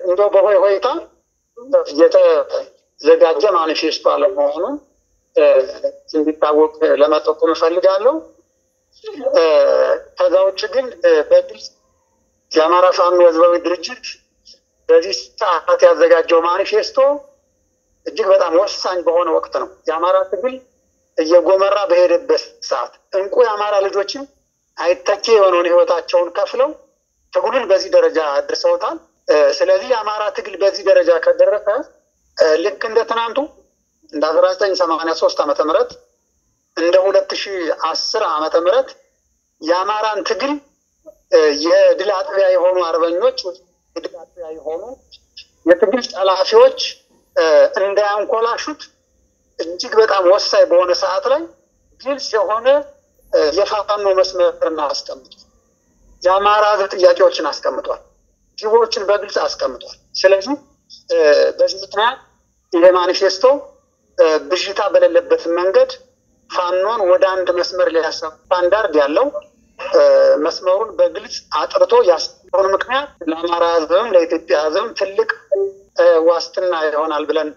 እንደው በሆይታ የተዘጋጀ ማኒፌስቶ አለመሆኑን እንዲታወቅ ለመጠቆም እፈልጋለሁ። ከዛ ውጭ ግን በግልጽ የአማራ ፋኖ ህዝባዊ ድርጅት በዚህ ሰዓት ያዘጋጀው ማኒፌስቶ እጅግ በጣም ወሳኝ በሆነ ወቅት ነው። የአማራ ትግል እየጎመራ በሄደበት ሰዓት እንቁ የአማራ ልጆችን አይተኪ የሆነውን ህይወታቸውን ከፍለው ትግሉን በዚህ ደረጃ አድርሰውታል። ስለዚህ የአማራ ትግል በዚህ ደረጃ ከደረሰ ልክ እንደ ትናንቱ እንደ 1983 ዓመተ ምህረት እንደ 2010 ዓመተ ምህረት የአማራን ትግል የድል አጥቢያ የሆኑ አርበኞች የድል አጥቢያ የሆኑ የትግል ጠላፊዎች እንዳያንኮላሹት እጅግ በጣም ወሳኝ በሆነ ሰዓት ላይ ግልጽ የሆነ የፋኖ መስመርና አስቀምጧል። የአማራ ጥያቄዎችን አስቀምጧል። ግቦችን በግልጽ አስቀምጧል። ስለዚህ በዚህ ምክንያት ይሄ ማኒፌስቶ ብዥታ በሌለበት መንገድ ፋኖን ወደ አንድ መስመር ሊያሳብ ስታንዳርድ ያለው መስመሩን በግልጽ አጥርቶ ያስቀመጠው ምክንያት ለአማራ ሕዝብም ለኢትዮጵያ ሕዝብም ትልቅ ዋስትና ይሆናል ብለን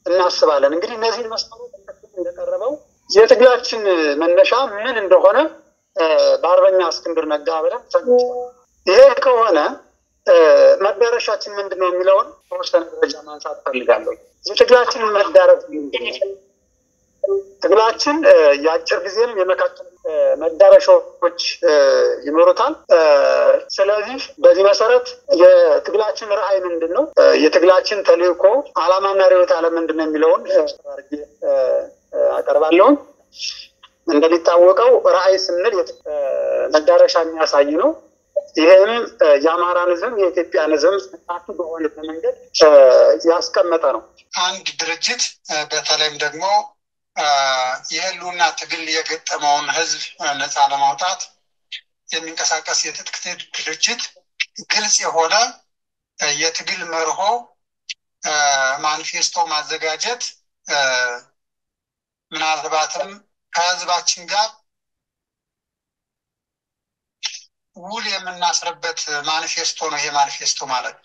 እናስባለን። እንግዲህ እነዚህ መስመሮች እንደቀረበው የትግላችን መነሻ ምን እንደሆነ በአርበኛ እስክንድር ነጋ ብለን ተንትነናል። ይሄ ከሆነ መዳረሻችን ምንድነው የሚለውን ተወሰነ ደረጃ ማንሳት ፈልጋለሁ። የትግላችን መዳረሻ ምንድነው? ትግላችን የአጭር ጊዜም የመካከል መዳረሻዎች ይኖሩታል። ስለዚህ በዚህ መሰረት የትግላችን ራዕይ ምንድነው? የትግላችን ተልዕኮ ዓላማና ርዕዮተ ዓለም ምንድነው የሚለውን አቀርባለሁ። እንደሚታወቀው ራዕይ ስንል መዳረሻ የሚያሳይ ነው። ይሄም የአማራን ሕዝብ የኢትዮጵያን ሕዝብ ታቱ በሆነ መንገድ ያስቀመጠ ነው። አንድ ድርጅት በተለይም ደግሞ የህልውና ትግል የገጠመውን ሕዝብ ነፃ ለማውጣት የሚንቀሳቀስ የትጥቅ ድርጅት ግልጽ የሆነ የትግል መርሆ ማኒፌስቶ ማዘጋጀት ምናልባትም ከህዝባችን ጋር ውል የምናስርበት ማኒፌስቶ ነው። ይሄ ማኒፌስቶ ማለት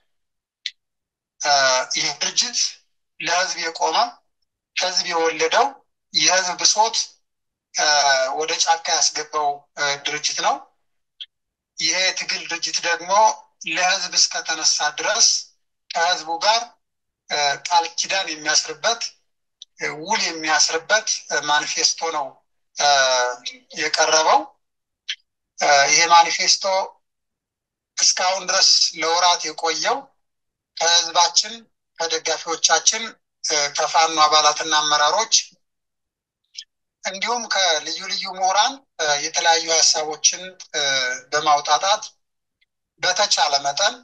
ይህ ድርጅት ለህዝብ የቆመ ህዝብ የወለደው የህዝብ ብሶት ወደ ጫካ ያስገባው ድርጅት ነው። ይሄ ትግል ድርጅት ደግሞ ለህዝብ እስከተነሳ ድረስ ከህዝቡ ጋር ቃል ኪዳን የሚያስርበት ውል የሚያስርበት ማኒፌስቶ ነው የቀረበው። ይሄ ማኒፌስቶ እስካሁን ድረስ ለወራት የቆየው ከህዝባችን ከደጋፊዎቻችን ከፋኖ አባላትና አመራሮች እንዲሁም ከልዩ ልዩ ምሁራን የተለያዩ ሀሳቦችን በማውጣጣት በተቻለ መጠን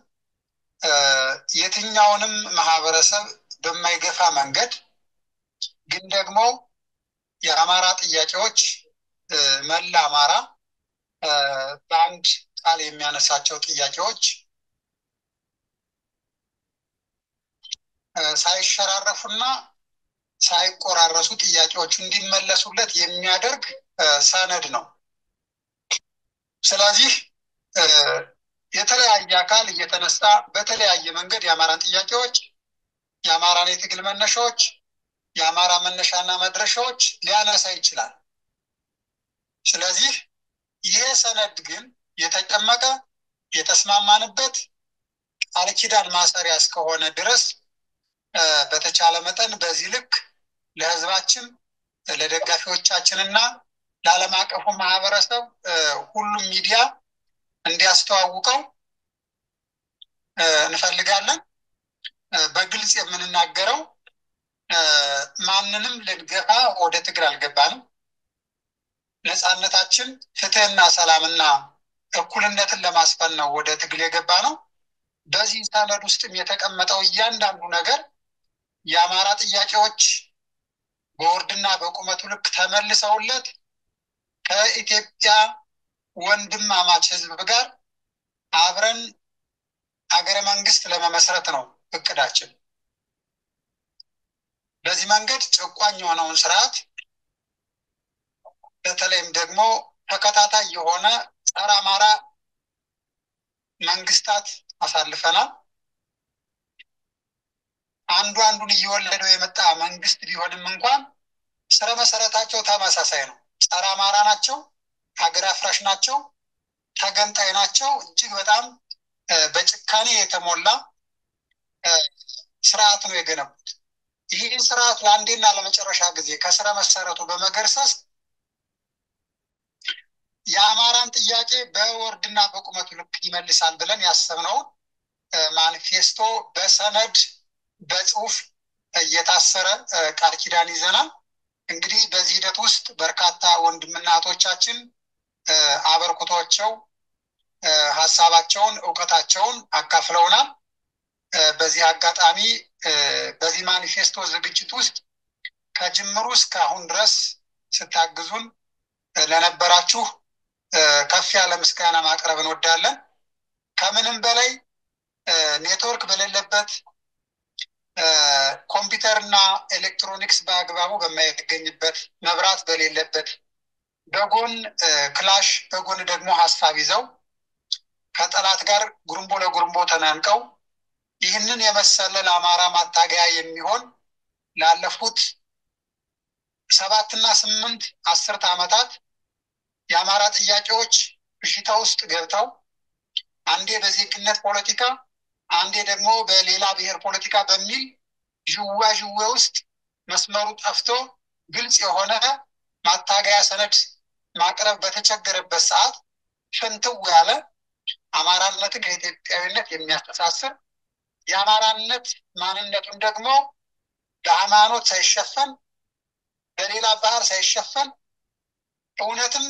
የትኛውንም ማህበረሰብ በማይገፋ መንገድ ግን ደግሞ የአማራ ጥያቄዎች መላ አማራ በአንድ ቃል የሚያነሳቸው ጥያቄዎች ሳይሸራረፉና ሳይቆራረሱ ጥያቄዎቹ እንዲመለሱለት የሚያደርግ ሰነድ ነው። ስለዚህ የተለያየ አካል እየተነሳ በተለያየ መንገድ የአማራን ጥያቄዎች የአማራን የትግል መነሻዎች የአማራ መነሻና መድረሻዎች ሊያነሳ ይችላል። ስለዚህ ይሄ ሰነድ ግን የተቀመጠ የተስማማንበት ቃል ኪዳን ማሰሪያ እስከሆነ ድረስ በተቻለ መጠን በዚህ ልክ ለህዝባችን ለደጋፊዎቻችንና ለዓለም አቀፉ ማህበረሰብ ሁሉም ሚዲያ እንዲያስተዋውቀው እንፈልጋለን። በግልጽ የምንናገረው ማንንም ልንገፋ ወደ ትግል አልገባንም። ነፃነታችን ፍትህና ሰላምና እኩልነትን ለማስፈን ነው ወደ ትግል የገባ ነው። በዚህ ሰነድ ውስጥም የተቀመጠው እያንዳንዱ ነገር የአማራ ጥያቄዎች በወርድና በቁመቱ ልክ ተመልሰውለት ከኢትዮጵያ ወንድማማች ህዝብ ጋር አብረን ሀገረ መንግስት ለመመስረት ነው እቅዳችን። በዚህ መንገድ ጨቋኝ የሆነውን ስርዓት በተለይም ደግሞ ተከታታይ የሆነ ጸረ አማራ መንግስታት አሳልፈናል። አንዱን እየወለደው የመጣ መንግስት ቢሆንም እንኳን ስረ መሰረታቸው ተመሳሳይ ነው። ጸረ አማራ ናቸው፣ ሀገር አፍራሽ ናቸው፣ ተገንጣይ ናቸው። እጅግ በጣም በጭካኔ የተሞላ ስርዓት ነው የገነቡት። ይህን ስርዓት ለአንዴና ለመጨረሻ ጊዜ ከስረ መሰረቱ በመገርሰስ የአማራን ጥያቄ በወርድና በቁመቱ ልክ ይመልሳል ብለን ያሰብነውን ማኒፌስቶ በሰነድ በጽሁፍ እየታሰረ ቃል ኪዳን ይዘናል። እንግዲህ በዚህ ሂደት ውስጥ በርካታ ወንድምና እህቶቻችን አበርክቷቸው ሐሳባቸውን ዕውቀታቸውን አካፍለውናል። በዚህ አጋጣሚ በዚህ ማኒፌስቶ ዝግጅት ውስጥ ከጅምሩ እስከ አሁን ድረስ ስታግዙን ለነበራችሁ ከፍ ያለ ምስጋና ማቅረብ እንወዳለን። ከምንም በላይ ኔትወርክ በሌለበት ኮምፒውተርና ኤሌክትሮኒክስ በአግባቡ በማይገኝበት መብራት በሌለበት በጎን ክላሽ በጎን ደግሞ ሐሳብ ይዘው ከጠላት ጋር ጉርምቦ ለጉርምቦ ተናንቀው ይህንን የመሰለ ለአማራ ማታገያ የሚሆን ላለፉት 7 እና 8 10 ዓመታት የአማራ ጥያቄዎች ብሽታ ውስጥ ገብተው አንዴ በዜግነት ፖለቲካ አንዴ ደግሞ በሌላ ብሔር ፖለቲካ በሚል ዥዋዥዌ ውስጥ መስመሩ ጠፍቶ ግልጽ የሆነ ማታገያ ሰነድ ማቅረብ በተቸገረበት ሰዓት ፍንትው ያለ አማራነትን ከኢትዮጵያዊነት የሚያስተሳስር የአማራነት ማንነቱን ደግሞ በሃይማኖት ሳይሸፈን በሌላ ባህር ሳይሸፈን እውነትም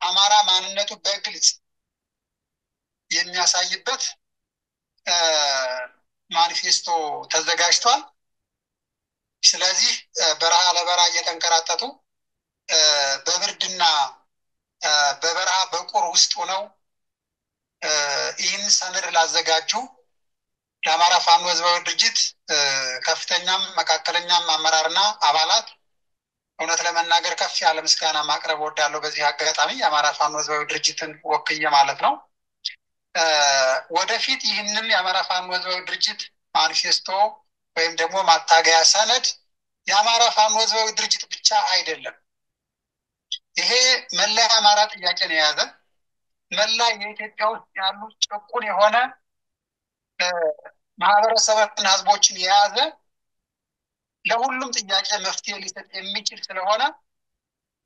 አማራ ማንነቱ በግልጽ የሚያሳይበት ማኒፌስቶ ተዘጋጅቷል። ስለዚህ በረሃ ለበረሃ እየተንከራተቱ በብርድና በበረሃ በቁር ውስጥ ሆነው ይህን ሰነድ ላዘጋጁ ለአማራ ፋኖ ህዝባዊ ድርጅት ከፍተኛም መካከለኛም አመራርና አባላት እውነት ለመናገር ከፍ ያለ ምስጋና ማቅረብ ወዳለው በዚህ አጋጣሚ የአማራ ፋኖ ህዝባዊ ድርጅትን ወክዬ ማለት ነው። ወደፊት ይህንን የአማራ ፋኖ ህዝባዊ ድርጅት ማኒፌስቶ ወይም ደግሞ ማታገያ ሰነድ የአማራ ፋኖ ህዝባዊ ድርጅት ብቻ አይደለም። ይሄ መላ የአማራ ጥያቄን የያዘ መላ የኢትዮጵያ ውስጥ ያሉ ጭቁን የሆነ ማህበረሰብና ህዝቦችን የያዘ ለሁሉም ጥያቄ መፍትሄ ሊሰጥ የሚችል ስለሆነ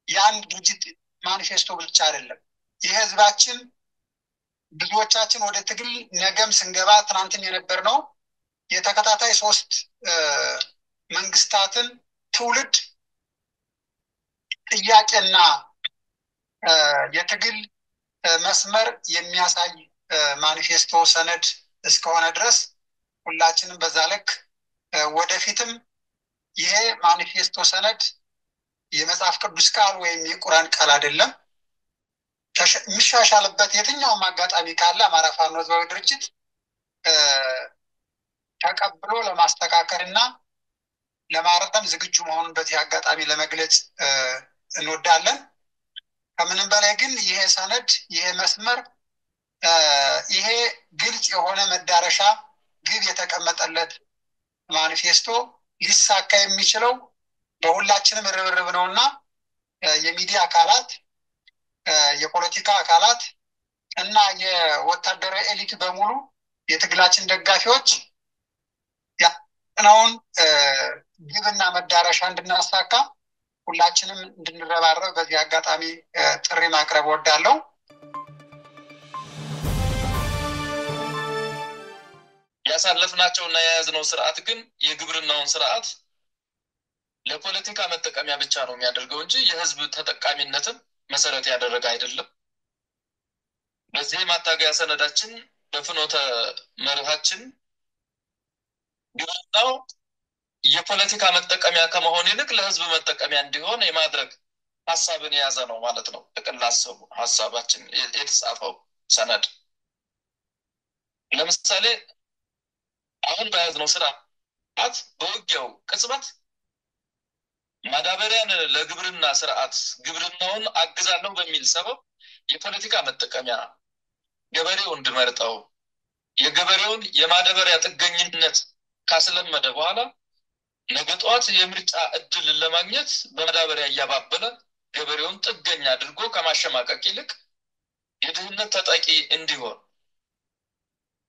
ያን ድርጅት ማኒፌስቶ ብቻ አይደለም። የህዝባችን ብዙዎቻችን ወደ ትግል ነገም ስንገባ ትናንትም የነበር ነው የተከታታይ 3 መንግስታትን ትውልድ ጥያቄና የትግል መስመር የሚያሳይ ማኒፌስቶ ሰነድ እስከሆነ ድረስ ሁላችንም በዛ ልክ ወደፊትም ይሄ ማኒፌስቶ ሰነድ የመጽሐፍ ቅዱስ ቃል ወይም የቁርአን ቃል አይደለም። የሚሻሻልበት የትኛውም አጋጣሚ ካለ አማራ ፋኖ ህዝባዊ ድርጅት ተቀብሎ ለማስተካከልና ለማረም ዝግጁ መሆኑን በዚህ አጋጣሚ ለመግለጽ እንወዳለን። ከምንም በላይ ግን ይሄ ሰነድ ይሄ መስመር ይሄ ግልጽ የሆነ መዳረሻ ግብ የተቀመጠለት ማኒፌስቶ ሊሳካ የሚችለው በሁላችንም ርብርብ ነውና የሚዲያ አካላት የፖለቲካ አካላት እና የወታደራዊ ኤሊት በሙሉ የትግላችን ደጋፊዎች ያነውን ግብና መዳረሻ እንድናሳካ ሁላችንም እንድንረባረብ በዚህ አጋጣሚ ጥሪ ማቅረብ ወዳለው። ያሳለፍናቸውና የያዝነው ስርዓት ግን የግብርናውን ስርዓት ለፖለቲካ መጠቀሚያ ብቻ ነው የሚያደርገው እንጂ የህዝብ ተጠቃሚነትን መሰረት ያደረገ አይደለም። በዚህ ማታገያ ሰነዳችን በፍኖተ መርሃችን ግብርናው የፖለቲካ መጠቀሚያ ከመሆን ይልቅ ለህዝብ መጠቀሚያ እንዲሆን የማድረግ ሐሳብን የያዘ ነው ማለት ነው። ተቀላሰቡ ሐሳባችን የተጻፈው ሰነድ ለምሳሌ አሁን በያዝነው ስርዓት በውጊያው ቅጽበት ማዳበሪያን ለግብርና ስርዓት ግብርናውን አግዛለሁ በሚል ሰበብ የፖለቲካ መጠቀሚያ ገበሬው እንድመርጠው የገበሬውን የማዳበሪያ ጥገኝነት ካስለመደ በኋላ ነገ ጧት የምርጫ እድል ለማግኘት በማዳበሪያ ያባበለ ገበሬውን ጥገኛ አድርጎ ከማሸማቀቅ ይልቅ የድህነት ተጠቂ እንዲሆን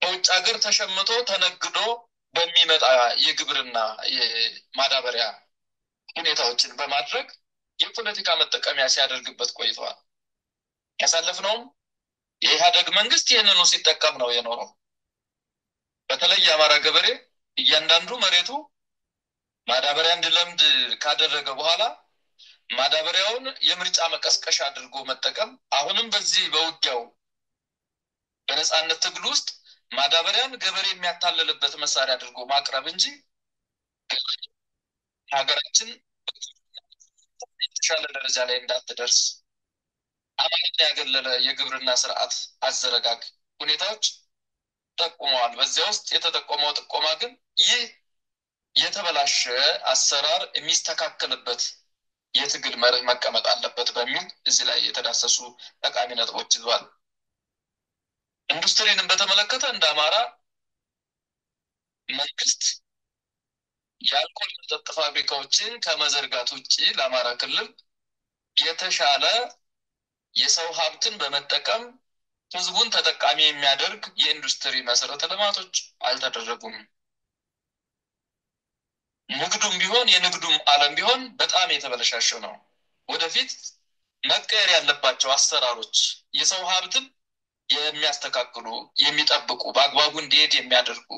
በውጭ ሀገር ተሸምቶ ተነግዶ በሚመጣ የግብርና የማዳበሪያ ሁኔታዎችን በማድረግ የፖለቲካ መጠቀሚያ ሲያደርግበት ቆይቷል። ያሳለፍነው የኢህአደግ መንግስት ይህንኑ ሲጠቀም ነው የኖረው። በተለይ የአማራ ገበሬ እያንዳንዱ መሬቱ ማዳበሪያ እንዲለምድ ካደረገ በኋላ ማዳበሪያውን የምርጫ መቀስቀሻ አድርጎ መጠቀም አሁንም በዚህ በውጊያው በነጻነት ትግል ውስጥ ማዳበሪያን ገበሬ የሚያታለልበት መሳሪያ አድርጎ ማቅረብ እንጂ ሀገራችን የተሻለ ደረጃ ላይ እንዳትደርስ አማራን ያገለለ የግብርና ስርዓት አዘረጋግ ሁኔታዎች ተጠቁመዋል። በዚያ ውስጥ የተጠቆመው ጥቆማ ግን ይህ የተበላሸ አሰራር የሚስተካከልበት የትግል መርህ መቀመጥ አለበት በሚል እዚህ ላይ የተዳሰሱ ጠቃሚ ነጥቦች ይዟል። ኢንዱስትሪን በተመለከተ እንደ አማራ መንግስት የአልኮል መጠጥ ፋብሪካዎችን ከመዘርጋት ውጪ ለአማራ ክልል የተሻለ የሰው ሀብትን በመጠቀም ህዝቡን ተጠቃሚ የሚያደርግ የኢንዱስትሪ መሰረተ ልማቶች አልተደረጉም። ንግዱም ቢሆን የንግዱም ዓለም ቢሆን በጣም የተበለሻሸ ነው። ወደፊት መቀየር ያለባቸው አሰራሮች የሰው ሀብትን የሚያስተካክሉ የሚጠብቁ በአግባቡ እንዲሄድ የሚያደርጉ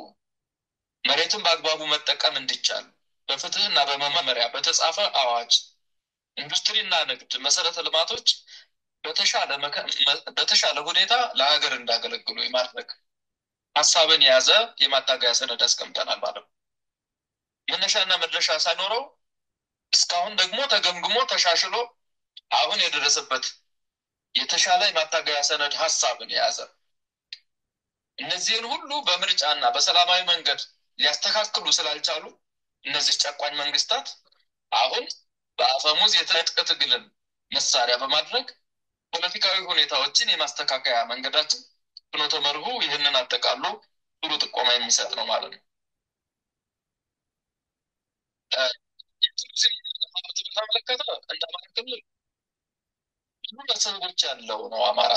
መሬትን በአግባቡ መጠቀም እንዲቻል በፍትህና በመመሪያ በተጻፈ አዋጅ ኢንዱስትሪና ንግድ መሰረተ ልማቶች በተሻለ ሁኔታ ለሀገር እንዳገለግሉ የማድረግ ሐሳብን የያዘ የማታገያ ሰነድ አስቀምጠናል ማለት ነው። መነሻና መድረሻ ሳይኖረው እስካሁን ደግሞ ተገምግሞ ተሻሽሎ አሁን የደረሰበት የተሻለ የማታገያ ሰነድ ሐሳብን የያዘ እነዚህን ሁሉ በምርጫና በሰላማዊ መንገድ ሊያስተካክሉ ስላልቻሉ እነዚህ ጨቋኝ መንግስታት አሁን በአፈሙዝ የትጥቅ ትግልን መሳሪያ በማድረግ ፖለቲካዊ ሁኔታዎችን የማስተካከያ መንገዳችን ፍኖተ መርሁ ይህንን አጠቃሎ ጥሩ ጥቆማ የሚሰጥ ነው ማለት ነው። በተመለከተ እንደ አማራ ክልል ብዙ መስህቦች ያለው ነው። አማራ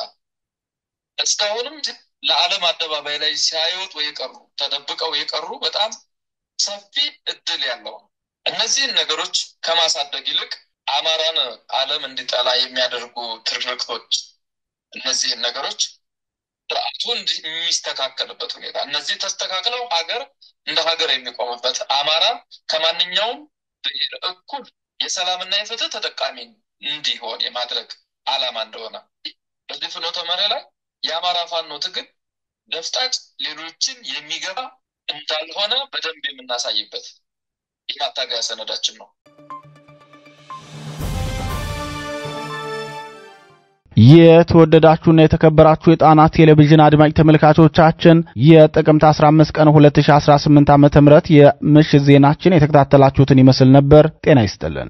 እስካሁንም ለዓለም አደባባይ ላይ ሲያዩት የቀሩ ተደብቀው የቀሩ በጣም ሰፊ እድል ያለው እነዚህን ነገሮች ከማሳደግ ይልቅ አማራን ዓለም እንዲጠላ የሚያደርጉ ትርክቶች እነዚህን ነገሮች ስርዓቱን የሚስተካከልበት ሁኔታ እነዚህ ተስተካክለው ሀገር እንደ ሀገር የሚቆምበት አማራ ከማንኛውም ብሔር እኩል የሰላምና የፍትህ ተጠቃሚ እንዲሆን የማድረግ ዓላማ እንደሆነ በዚህ ፍኖተ መርህ ላይ የአማራ ፋኖ ትግል ደፍጣጭ ሌሎችን የሚገባ እንዳልሆነ በደንብ የምናሳይበት የማታገያ ሰነዳችን ነው። የተወደዳችሁና የተከበራችሁ የጣና ቴሌቪዥን አድማጭ ተመልካቾቻችን የጥቅምት 15 ቀን 2018 ዓ.ም የምሽት ዜናችን የተከታተላችሁትን ይመስል ነበር። ጤና ይስጥልን።